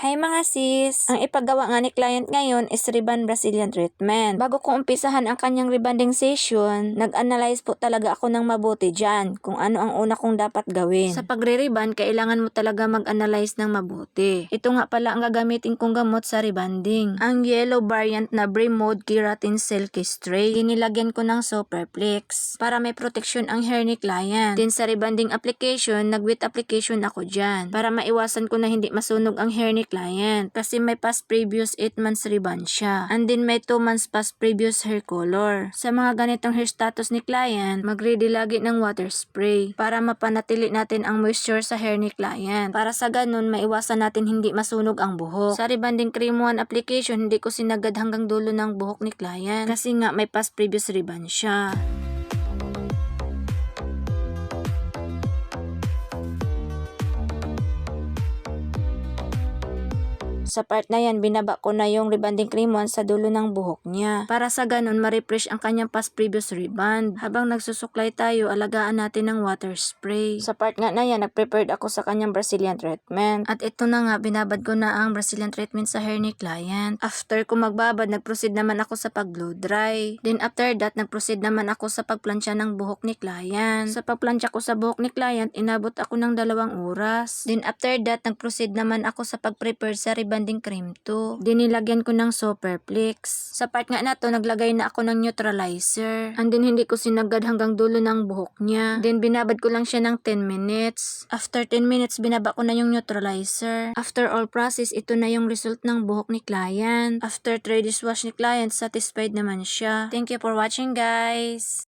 Hi mga sis! Ang ipagawa nga ni client ngayon is Rebond Brazilian treatment. Bago ko umpisahan ang kanyang rebonding session, nag-analyze po talaga ako ng mabuti dyan kung ano ang una kong dapat gawin. Sa pagre-rebond, kailangan mo talaga mag-analyze ng mabuti. Ito nga pala ang gagamitin kong gamot sa rebonding. Ang yellow variant na Bremode Keratin Silky Stray. Dinilagyan ko ng Superflex para may protection ang hair ni client. Din sa rebonding application, nag-wet application ako dyan para maiwasan ko na hindi masunog ang hair ni client kasi may past previous 8 months rebond siya. And then may 2 months past previous hair color. Sa mga ganitong hair status ni client, mag-ready lagi ng water spray para mapanatili natin ang moisture sa hair ni client. Para sa ganun, maiwasan natin hindi masunog ang buhok. Sa rebonding cream 1 application, hindi ko sinagad hanggang dulo ng buhok ni client kasi nga may past previous rebond siya. Sa part na yan, binaba ko na yung rebonding cream 1 sa dulo ng buhok niya. Para sa ganun, ma-refresh ang kanyang past previous rebond. Habang nagsusuklay tayo, alagaan natin ng water spray. Sa part nga na yan, nag-prepared ako sa kanyang Brazilian treatment. At ito na nga, binabad ko na ang Brazilian treatment sa hair ni client. After ko magbabad, nag-proceed naman ako sa pag-blow dry. Then after that, nag-proceed naman ako sa pagplansya ng buhok ni client. Sa pagplansya ko sa buhok ni client, inabot ako ng 2 oras. Then after that, nag-proceed naman ako sa pag-prepare sa rebonding cream 2. Dinilagyan ko ng Superflex. Sa part nga na to, naglagay na ako ng neutralizer. And then hindi ko sinagad hanggang dulo ng buhok niya. Then binabad ko lang siya ng 10 minutes. After 10 minutes, binaba ko na yung neutralizer. After all process, ito na yung result ng buhok ni client. After 3 days wash ni client, satisfied naman siya. Thank you for watching guys!